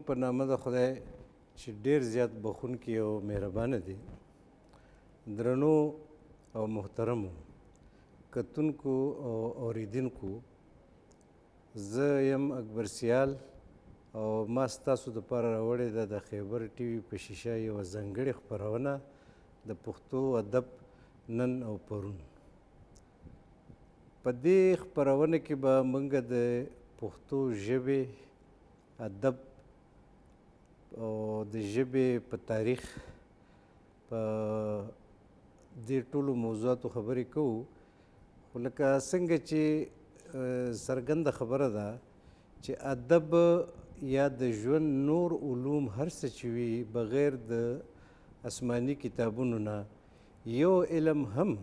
په نامه د خدای چې ډېر زیات بخښونکی او مهربانه دی. درنو او محترمو کتونکو او اوریدونکو، زه یم اکبر سیال او ما ستاسو دپاره راوړې ده د خیبر ټي وي په شیشه یوه ځانګړې خپرونه د پښتو ادب نن او پرون. په دې خپرونه کې به موږ د پښتو ژبې ادب او د ژبې په تاریخ په دې ټولو موضوعاتو خبرې کوو. خو لکه څنګه چې څرګنده خبره ده چې ادب یا د ژوند نور علوم هر څه چې وي بغیر د آسماني کتابونو نه یو علم هم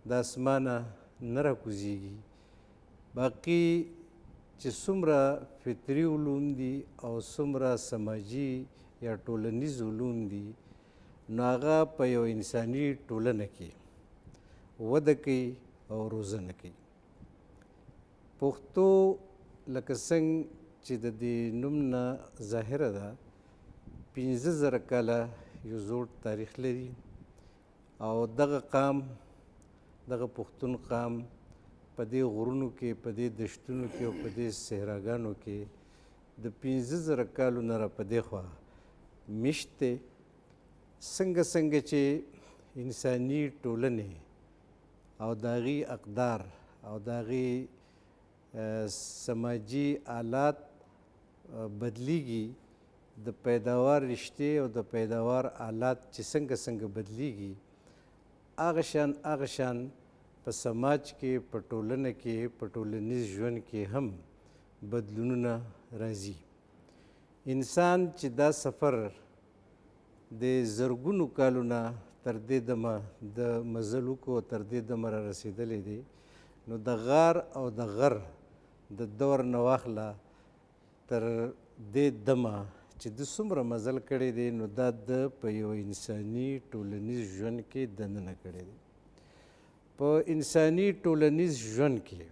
د اسمانه نه راکوزیږي. باقي چې څومره فطري علوم دي او څومره سماجي یا ټولنیز علوم دي نو هغه په یو انساني ټولنه کې وده کوي او روزنه کوي. پښتو لکه څنګه چې د دې نوم نه ظاهره ده 15,000 کاله یو زوړ تاریخ لري او دغه قام دغه پښتون قام په دې غرونو کې په دې دشتونو کې او په دې صحراګانو کې د 15,000 کالو نه را په دې خوا میشت دی. څنګه چې انساني ټولنې او د هغې اقدار او د هغې سماجي آلات بدلیږي، د پیداوار رشتې او د پیداوار آلات چې څنګه بدلیږي، هغه شان په سماج کې په ټولنه کې په ټولنیز ژوند کې هم بدلونونه راځي. انسان چې دا سفر د زرګونو کالو نه تر دې دمه د مزل وکړو تر دې دمه را رسېدلی دی، نو د غار او د غر د دور نه واخله تر دې دمه چې د څومره مزل کړی دی نو دا د په یو انساني ټولنیز ژوند کې دننه کړی دی. په انساني ټولنیز ژوند کې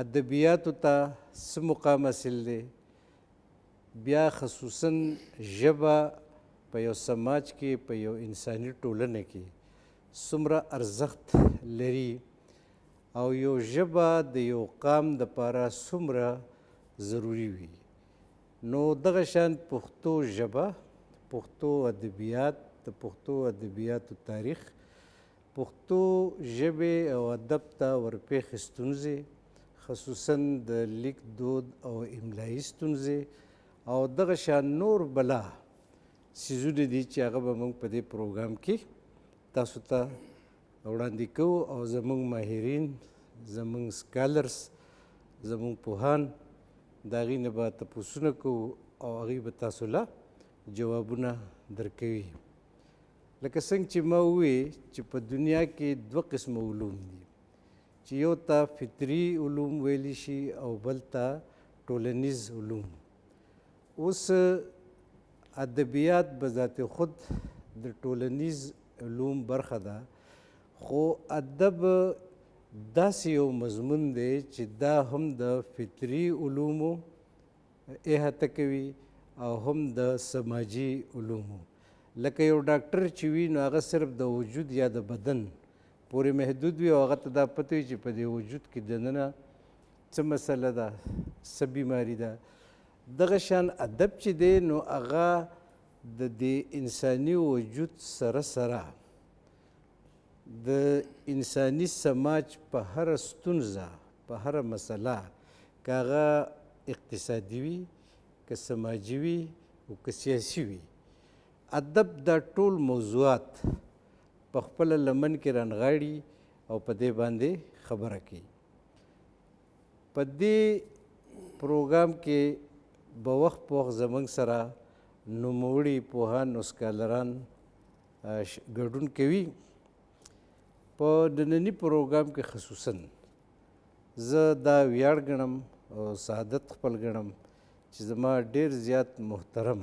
ادبیاتو ته څه مقام حاصل دی، بیا خصوصا ژبه په یو سماج کې په یو انساني ټولنه کې څومره ارزښت لري او یو ژبه د یو قام دپاره څومره ضروري وي. نو دغه شان پښتو ژبه، پښتو ادبیات، د پښتو ادبیاتو تاریخ، پښتو ژبې او ادب ته ورپېښې ستونزې، خصوصا د لیک دود او املایي ستونزې او دغه شان نور بلا څیزونه دي چې هغه به موږ په دې پروګرام کې تاسو ته وړاندې کوو او زموږ ماهرین، زموږ سکالرز، زموږ پوهان د هغې نه به تپوسونه کوو او هغوی به تاسو له جوابونه درکوي. لکه څنګه چې ما وویې چې په دنیا کې 2 قسمه علوم دي چې یو ته فطري علوم ویلی شي او بل ته ټولنیز علوم. اوس ادبیات به ذات خود د ټولنیز علوم برخه ده، خو ادب داسې یو مضمون دی چې دا هم د فطري علومو احاطه کوي او هم د سماجي علومو. لکه یو ډاکټر چې وي نو هغه صرف د وجود یا د بدن پورې محدود وي او هغه ته دا پته وي چې په دې وجود کې دننه څه مسله ده، څه بیماري ده. دغه شان ادب چې دی نو هغه د دې انساني وجود سره د انساني سماج په هره ستونزه، په هره مسله، که هغه اقتصادي وي، که سماجي وي او که سیاسي وي، ادب دا ټول موضوعات په خپله لمن کې رانغاړي او په دې باندې خبره کوي. په دې پروګرام کې به وخت په وخت زموږ سره نوموړي پوهان او سکالران ګډون کوي. په ننني پروګرام کې خصوصا زه دا ویاړ ګڼم او سعادت خپل ګڼم چې زما ډېر زیات محترم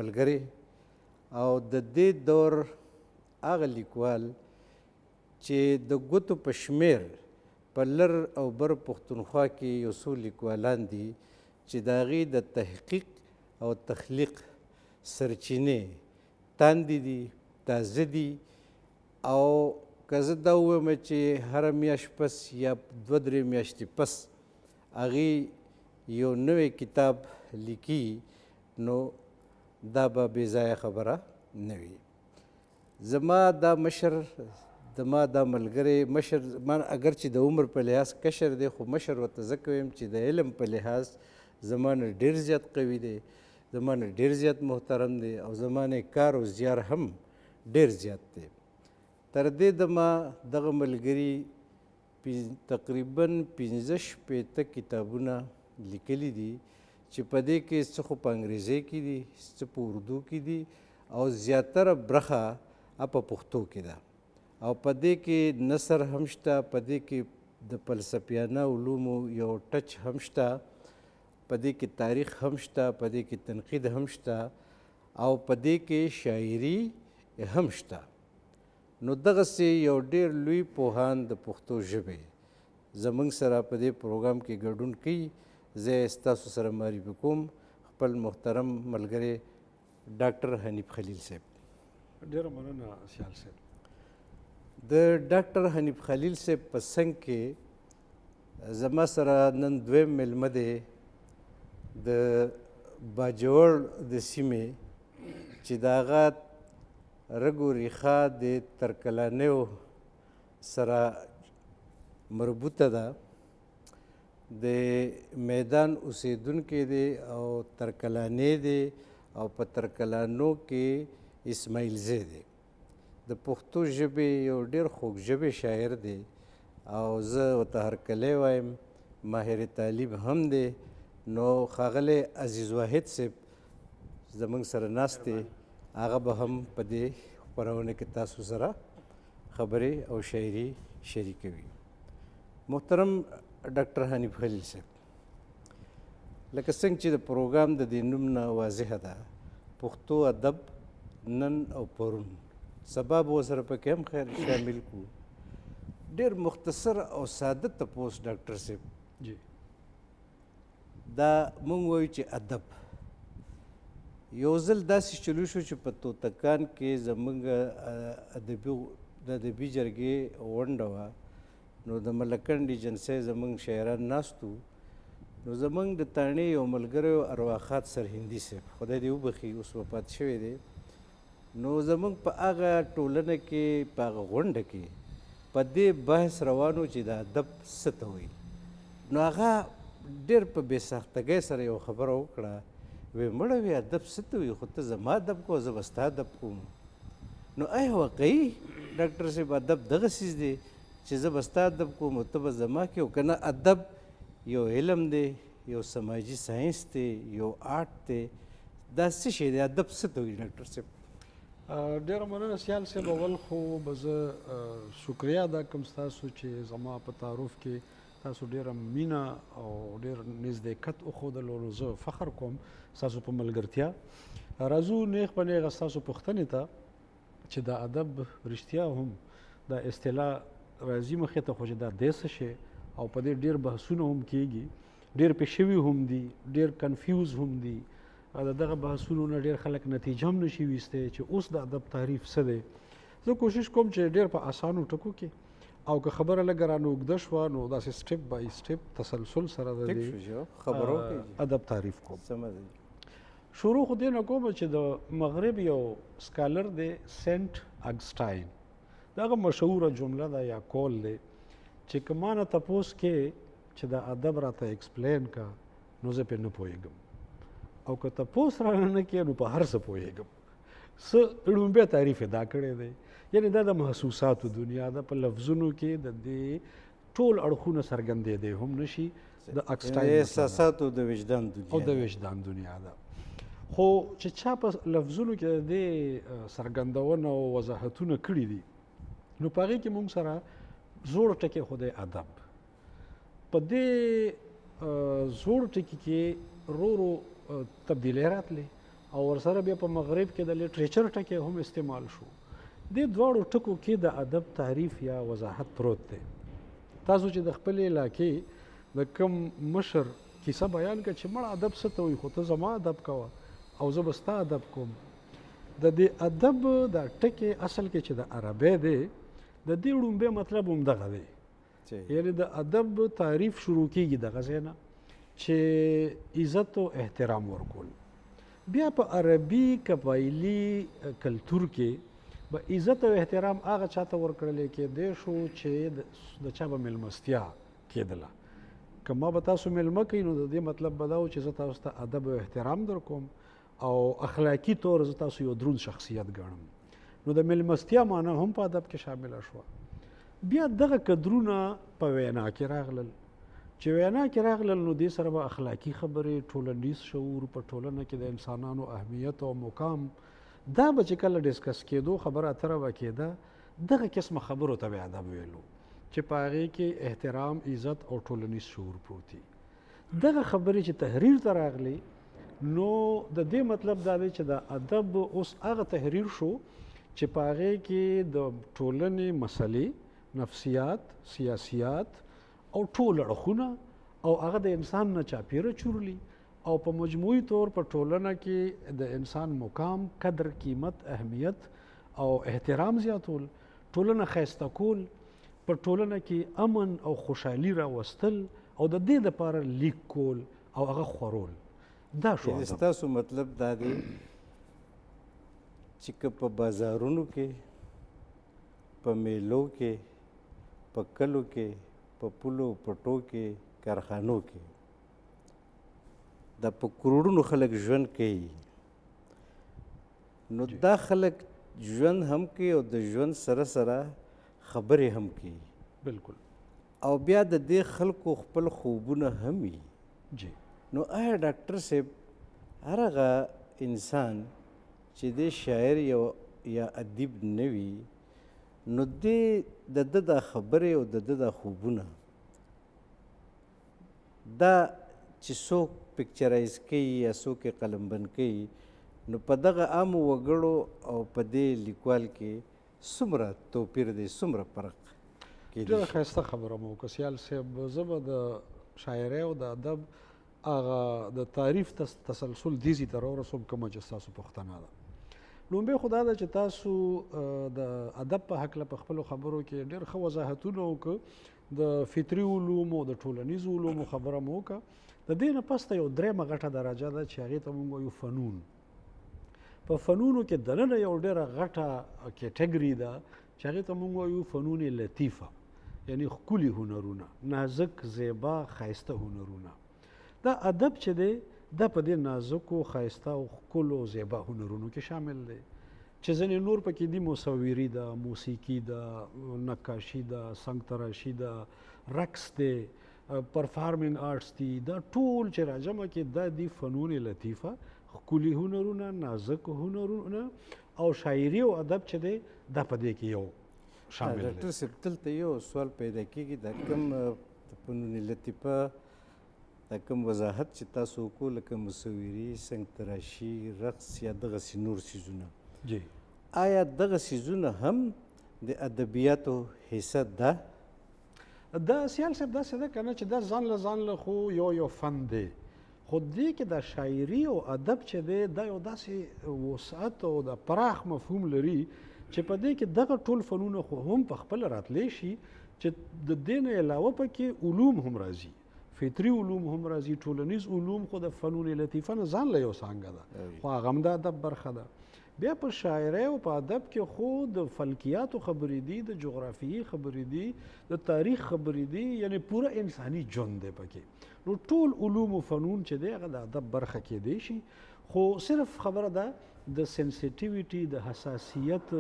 ملګری او د دې دور هغه لیکوال چې د ګوتو په شمیر په لر او بر پښتونخوا کې یو څو لیکوالان دي چې د هغې د تحقیق او تخلیق سرچینې تاندې دي، تازه دي، او که زه دا ووایم چې هره میاشت پس یا 2-3 میاشتې پس هغې یو نوی کتاب لیکي، نو دا به بې ځایه خبره نه وي. زما دا مشر، زما دا ملګری مشر، من اگر چې د عمر په لحاظ کشر دی، خو مشر ورته ځکه ویم چې د علم په لحاظ زما نه ډېر زیات قوي دی، زما نه ډېر زیات محترم دی، او زما نه کار او زیار هم ډېر زیات دی. تر دې دمه دغه ملګري تقریبا 15-16 کتابونه لیکلي دي، چې په دې کې څه خو په انګریزۍ کې دي، څه په اردو کې دي، او زیاتره برخه په پښتو کې ده. او په دې کې نثر هم شته، په دې کې د فلسفیانه علومو یو ټچ هم شته، په دې کې تاریخ هم شته، په دې کې تنقید هم شته، او په دې کې شاعري هم شته. نو دغسې یو ډېر لوی پوهان د پښتو ژبې زموږ سره په دې پروګرام کې ګډون کوي. زه ستاسو سره معرفي کوم خپل محترم ملګری ډاکټر حنیف خلیل صاحب. ډېره مننه سیال صاحب. د ډاکټر حنیف خلیل صاحب په څنګ کې زما سره نن دویم میلمه دی د باجوړ د سیمې، چې د هغه رګ و ریښه د ترکلانیو سره مربوطه ده. د میدان اوسیدونکی دی او ترکلانی دی، او په ترکلانو کې اسماعیل زی دی. د پښتو ژبې یو ډېر خوږ ژبې شاعر دی، او زه ورته هرکلی وایم، ماهر تعلیم هم دی. نو ښاغلی عزیز واحد صاحب زموږ سره ناست دی، هغه به هم په دې خپرونه کې تاسو سره خبرې او شاعري شریکوي. محترم ډاکټر حنیف خلیل صاحب، لکه څنګه چې د پروګرام د دې نوم نه واضحه ده، پښتو ادب نن او پرون، سبا به ورسره پکې هم خیر شامل کړو. ډېر مختصر او ساده تپوس ډاکټر صاحب، جی دا مونږ وایو چې ادب یو ځل داسې چلو شو چې په توتکان کې زموږ د ادبي جرګې غونډه وه، نو د ملکنډ ایجنسۍ زموږ شاعران ناست وو. نو زموږ د تاڼې یو ملګری و ارواخات سرهندي صاحب، خدای دې وبخي اوس وفات شوی دی. نو زموږ په هغه ټولنه کې، په هغه غونډه کې په دې بحث روانو چې د ادب څه ته وایي. نو هغه ډېر په بې ساختګۍ سره یو خبره وکړه، وی مړه وی ادب څه ته وایي، خو ته زما ادب کوه، زه به ستا ادب کوم. نو آیا واقعي ډاکټر صاحب ادب دغه څیز دی چې زه به ستا ادب کوم او ته به زما کوې؟ او که نه، ادب یو علم دی، یو سماجي ساینس دی، یو آرټ دی، دا څه شی دی؟ ادب څه ته وایي ډاکټر صاحب؟ ډېره مننه سیال صاحب. اول خو به زه شکریه ادا کوم ستاسو چې زما په تعارف کې تاسو ډېره مینه او ډېر نزدېکت وښودلو، نو زه فخر کوم ستاسو په ملګرتیا. راځو نیغ په نیغه ستاسو پوښتنې ته چې د ادب رښتیا هم دا اصطلاح راځي مخې ته، خو چې دا دی څه شی، او په دې ډېر بحثونه هم کېږي، ډېر پې شوي هم دي، ډېر کنفیوز هم دي. د دغه بحثونو نه ډېر خلک نتیجه هم نشي ویستی چې اوس د ادب تعریف څه دی. زه کوشش کوم چې ډېر په اسانو ټکو کې، او که خبره لږه رانه اوږده شوه، نو داسې سټپ بای سټپ تسلسل سره د دې ادب تعریف کوم. شروع خو دې نه کوم چې د مغرب یو سکالر دی سینټ اګسټاین، دغه مشهوره جمله ده یا کول دی چې که ما نه تپوس کې چې د ادب راته ایکسپلین کا، نو زه پرې نه پوهېږم، او که تپوس رانه نه کې نو په هر څه پوهېږم. څه لومبی تعریف یې دا کړی دی، یعنې دا د محسوساتو دنیا ده، په لفظونو کې د دې ټول اړخونه څرګندېدی هم نشي. د اکسټاین احساساتو د وجدان دنیا او د وجدان دنیا ده. خو چې چا په لفظونو کې د دې څرګندونه او وضاحتونه کړي دي، نو په هغې کې موږ سره زوړ ټکی خو دی ادب. په دې زوړ ټکي کې ورو ورو تبدیلی راتلې، او ورسره بیا په مغرب کې د لټریچر ټکی هم استعمال شو. دې دواړو ټکو کې د ادب تعریف یا وضاحت پروت دی. تاسو چې د خپلې علاقې د کوم مشر کیسه بیان کړه چې مړه ادب څه ته وایي خو ته زما ادب کوه او زه به ستا ادب کوم. د دې ادب دا ټکی اصل کې چې د عربی دی د دې ړومبی مطلب همدغه دی، یعنی د ادب تعریف شروع کیږي دغه ځای نه چې عزت او احترام ورکول. بیا په عربي قبایلي کلتور کې به عزت او احترام هغه چاته ورکړلی کېدی شو چې د چا به میلمستیا کېدله. که ما به تاسو میلمه کوي نو د دې مطلب به دا و چې زه تاسو ته ادب او احترام در کوم او اخلاقي طور زه تاسو یو دروند شخصیت ګڼم. نو د میلمستیا معنی هم په ادب کې شامله شوه. بیا دغه قدرونه په وینا کې راغلل، چې وینا کې راغلل نو دې سره به اخلاقي خبرې، ټولنیز شعور، په ټولنه کې د انسانانو اهمیت او مقام دا به چې کله ډسکس کېدو، خبره اتره به کېده، دغه قسمه خبرو ته به ادب ویلو چې په هغې کې احترام، عزت او ټولنیز شعور پروت وي. دغه خبرې چې تحریر ته راغلی نو د دې مطلب دا دی چې د ادب اوس هغه تحریر شو چې په هغې کې د ټولنې مسلې، نفسیات، سیاسیات او ټول اړخونه او هغه د انسان نه چاپیره چورلی او په مجموعي طور په ټولنه کې د انسان مقام، قدر، قیمت، اهمیت او احترام زیاتول، ټولنه ښایسته کول، په ټولنه کې امن او خوشحالي راوستل او د دې دپاره لیک کول او هغه خورول. دا شو ادب. ستاسو مطلب دا دی چې که په بازارونو کې، په میلو کې، په کلو کې، په پولو پټو کې، کارخانو کې دا په کروڑونو خلک ژوند کوي، نو دا خلک ژوند هم کوي او د ژوند سره سره خبرې هم کوي. بالکل. او بیا د دې خلکو خپل خوبونه هم وي. جی. نو آیا ډاکټر صاحب هر هغه انسان چې د شاعر یا ادیب نه وي نو د ده دا خبرې او د ده دا خوبونه دا چې څوک پکچرایز کوي یا څوک یې قلمبند کوي نو په دغه عامو وګړو او په دې لیکوال کې څومره توپیر دی، څومره فرق کیدی شي؟ ډېره ښایسته خبره مو وکړه سیال صاحب. زه به د شاعرۍ او د ادب هغه د تعریف تسلسل دیزي ته راورسوم کومه چې ستاسو پوښتنه ده. لومبی خو دا ده چې تاسو د ادب په هکله په خپلو خبرو کې ډېر ښه وضاحتونه وکړه، د فطري علومو، د ټولنیزو علومو خبره مو وکړه. د دې نه پس ته یو درېیمه غټه درجه ده چې هغې ته موږ وایو فنون. په فنونو کې دننه یو ډېره غټه کیټګري ده چې هغې ته موږ وایو فنون لطیفه، یعنی ښکلي هنرونه، نازک، زیبا، ښایسته هنرونه. دا ادب چې دی دا په دې نازکو، ښایسته او ښکلو زیبا هنرونو کې شامل دی چې ځینې نور پکې دي، مصوري ده، موسیقي ده، نقاشي ده، سنګ تراشي ده، رقص دی، پرفارمینګ آرټس دي. دا ټول چې راجمع کې دا دي فنون لطیفه، ښکلي هنرونه، نازک هنرونه او شاعري او ادب چې دی دا په دې کې یو شامل دی. ډاکټر صاحب دلته یو سوال پیدا کېږي، دا کوم فنون لطیفه، دا کوم وضاحت چې تاسو وکړو لکه مصوري، سنګ تراشي، رقص یا دغسې نور څیزونه، جی، آیا دغه څیزونه هم د ادبیاتو حصه ده؟ دا سیال صاحب داسې ده که نه چې دا ځان له خو یو فن دی، خو دې کې د شاعري او ادب چې دی دا یو داسې وسعت او د پراخ مفهوم لري چې په دې کې دغه ټول فنونه خو هم په خپله راتلی شي چې د دې نه علاوه پکې علوم هم راځي، فطري علوم هم راځي، ټولنیز علوم خو د فنون لطیفه نه ځان له یو څانګه ده، خو هغه هم د ادب برخه ده. بیا په شاعرۍ او په ادب کې خو د فلکیاتو خبرې دي، د جغرافیې خبرې دي، د تاریخ خبرې دي، یعنی پوره انساني ژوند دی پکې. نو ټول علوم و فنون چې دی هغه د ادب برخه کېدی شي، خو صرف خبره ده د سنسیټیویټي، د حساسیت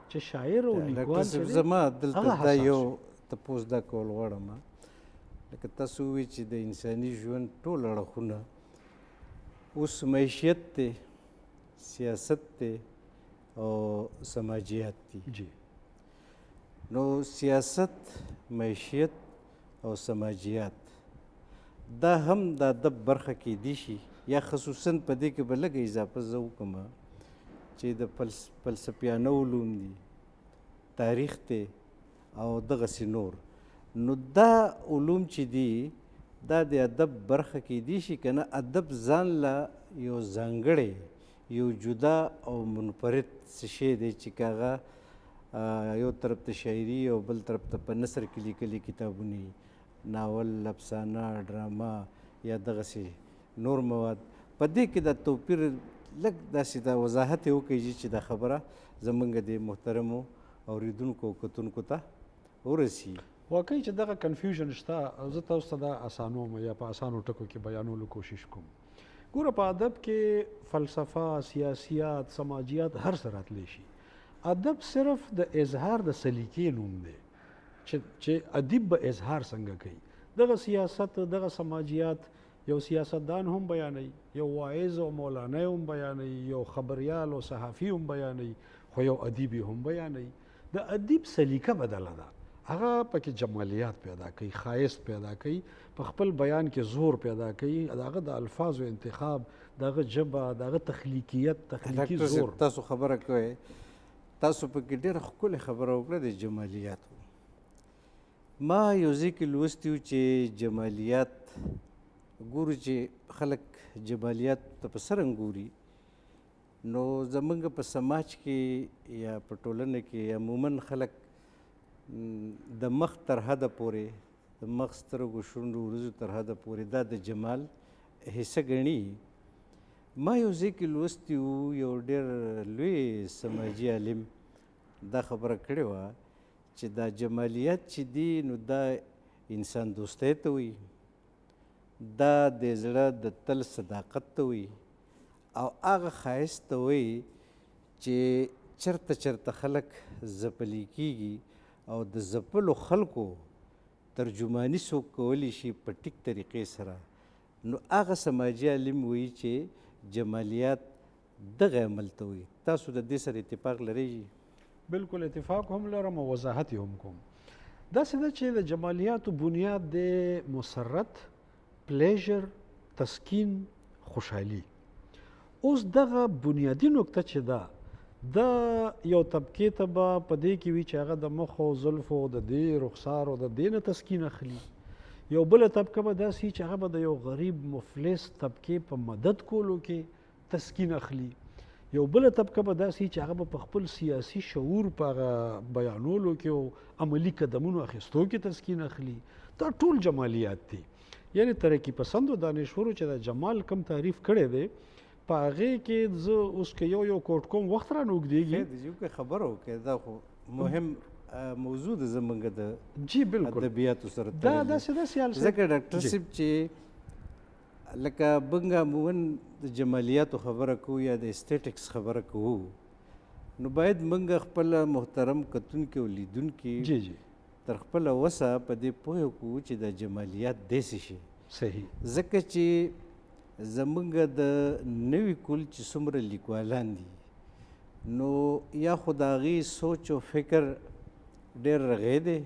چې شاعر او لیکوال چې دی زما دلته دا یو تپوس دا کول غواړم، لکه تاسو ووایئ چې د انساني ژوند ټول اړخونه اوس معیشت دی، سیاست دی او سماجیات دي. جی. نو سیاست، معیشت او سماجیات دا هم د ادب برخه کېدی شي، یا خصوصا په دې کې به لږه اضافه زه وکړم چې د فلسفیانه علوم دي، تاریخ دی او دغسې نور. نو دا علوم چې دي دا د ادب برخه کیدی شي که نه ادب ځان له یو ځانګړی یو جدا او منفرد څه شی دی چې که هغه یو طرف ته شاعري او بل طرف ته په نثر کې لیکلي کتابونه وي ناول افسانه ډرامه یا دغسې نور مواد په دې کې دا توپیر لږ داسې دا وضاحت یې وکړي چې دا خبره زمونږ د محترمو اوریدونکو او کتونکو ته ورسي. واقعي چې دغه کنفیوژن شته زه تاسو ته دا اسانوم یا په اسانو ټکو کې بیانولو کوشش کوم. ګوره په ادب کې فلسفه سیاسیات سماجیات هر څه راتلی شي. ادب صرف د اظهار د سلیقې نوم دی چې ادیب به اظهار څنګه کوي. دغه سیاست دغه سماجیات یو سیاستدان هم بیانوي یو واعظ او مولانا هم بیانوي یو خبریال او صحافي هم بیانوي خو یو ادیب هم بیانوي. د ادیب سلیقه بدله ده هغه پکې جمالیات پیدا کوي ښایست پیدا کوي په خپل بیان کې زور پیدا کوي دغه د الفاظو انتخاب دغه ژبه دغه تخلیقیت تخلیقي زور. تاسو خبره کوئ تاسو پکې ډېره ښکلې خبره وکړه د جمالیاتو. ما یو ځای کې لوستي وو چې جمالیات ګورو چې خلک جمالیات ته په څرنګه ګوري نو زمونږ په سماج کې یا په ټولنه کې عموما خلک د مخ تر حده پورې د مخ سترګو شونډو وریځو تر حده پورې دا د جمال حصه ګڼي. ما یو ځای کې لوستي وو یو ډېر لوی سماجي عالم دا خبره کړې وه چې دا جمالیات چې دي نو دا انسان دوستی ته وایي دا د زړه د تل صداقت ته وایي او هغه ښایست ته وایي چې چرته چرته خلک ځپلي کیږي او د ځپلو خلکو ترجماني څوک کولی شي په ټیک طریقې سره نو هغه سماجي عالم وایي چې جمالیات دغه عمل ته وایي. تاسو د دې سره اتفاق لرئ؟ بالکل اتفاق هم لرم او وضاحت یې هم کوم. داسې ده چې د جمالیاتو بنیاد د مسرت پلیژر تسکین خوشحالي. اوس دغه بنیادی نکته چې ده د یو طبقې ته به په دې کې وي چې هغه د مخو زلفو د دې رخسارو د دې نه تسکین اخلي. یو بله طبقه به داسې چې هغه به د یو غریب مفلس طبقې په مدد کولو کې تسکین اخلي. یو بله طبقه به داسې چې هغه به په خپل سیاسي شعور په هغه بیانولو کې او عملي قدمونو اخیستو کې تسکین اخلي. دا ټول جمالیات دي. یعنی ترقي پسندو دانشورو چې د جمال کم تعریف کړی دی په هغې کې زه اوس که یو کوټ کوم وخت رانه اوږدېږي خبره وکړې دا خو مهم موضوع ده زمونږ د جی بالکل ادبیاتو سره دا داسې حال ځکه ډاکټر صاحب چې لکه بنګ عموما د جمالیاتو خبره کوو یا د اسټیټکس خبره کوو نو باید موږ خپل محترم کتونکي او لیدونکي تر خپله وسه په دې پوهه کوو چې د جمالیات داسې شي صحیح ځکه چې زمونږ د نوي کل چې څومره لیکوالان دي نو یا خو د هغې سوچ او فکر ډېر رغی دی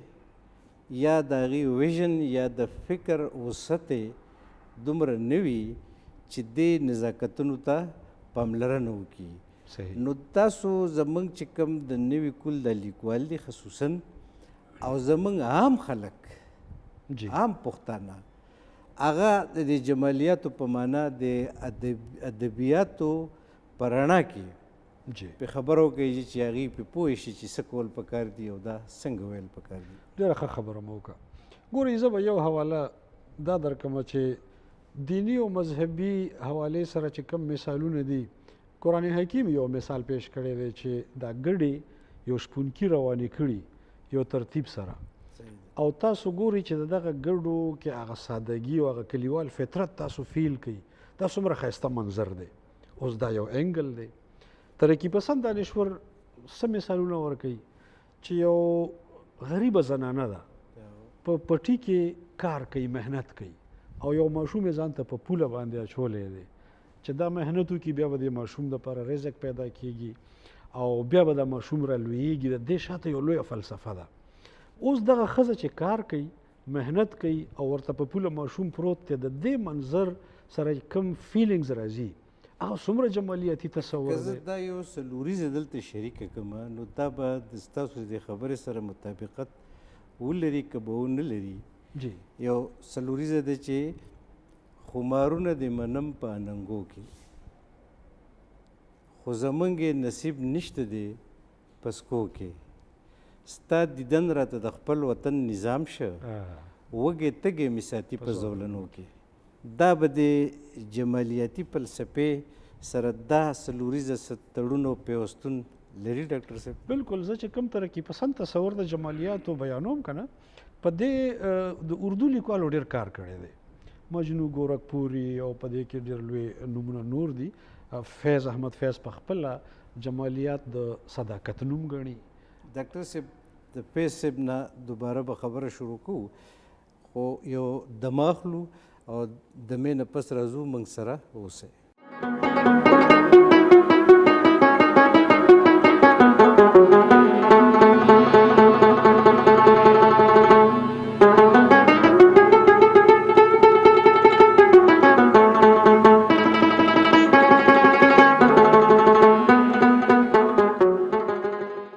یا د هغې ویژن یا د فکر وسط دومره نه وي چې دې نزاکتونو ته پاملرنه وکړي. نو تاسو زمونږ چې کوم د نوي کل د لیکوال دي خصوصا او زمونږ عام خلک عام پښتانه هغه د جمالیاتو په معنا د ادبیاتو په رڼا کې په خبرو کې چې هغې پې پوه شي چې څه کول پکار دي او دا څنګه ویل پکار دي. ډېره ښه خبره مو وکړه. ګورئ زه به یو حواله دا درکړمه چې دینی او مذهبي حوالې سره چې کوم مثالونه دي قرآن حکیم یو مثال پیش کړی دی چې دا ګډې یو شپونکي روانې کړي یو ترتیب سره او تاسو ګورئ چې دغه ګډو کې هغه سادګي او هغه کلیوال فطرت تاسو فیل کوي. دا څومره ښایسته منظر دی. اوس دا یو انګل دی. ترقي پسند دانشور څه مثالونه ورکوي چې یو غریبه زنانه ده په پټي کې کار کوي محنت کوي او یو ماشوم یې ځان ته په پوله باندې اچولی دی چې دا محنت وکړي بیا به د ماشوم دپاره رزق پیدا کیږي او بیا به دا ماشوم را لویږي. د دې شاته یو لویه فلسفه ده. اوس دغه ښځه چې کار کوي محنت کوي او ورته په پوله ماشوم پروت دی د دې منظر سره کوم فیلینګز راځي هغه څومره جمالیاتي تصور دی. که زه دا یو څلوریزه دلته شریکه کړمه نو دا به د ستاسو د خبرې سره مطابقت ولري که به ونه لري جی یو څلوریزه ده چې خمارونه د منم په اننګو کې خو زمونږ یې نصیب نشته دی پسکو کې ستا دیدن راته د خپل وطن نظام شه وږې تږې مې ساتي په زولنو کې دا به د جمالیاتي فلسفې سره دا څلوریزه تړون او پیوستون لري ډاکټر صاحب؟ بالکل زه چې کوم ترقي پسند تصور د جمالیاتو بیانوم که نه په دې د اردو لیکوالو ډېر کار کړی دی. مجنو ګورکپوري او په دې کې ډېر لوی نومونه نور دي. فیض احمد فیض په خپله جمالیات د صداقت نوم ګڼي. ډاکټر صاحب د فیض صاحب نه دوباره به خبره شروع کوو خو یو دمه اخلو او دمې نه پس راځو موږ سره اوسئ.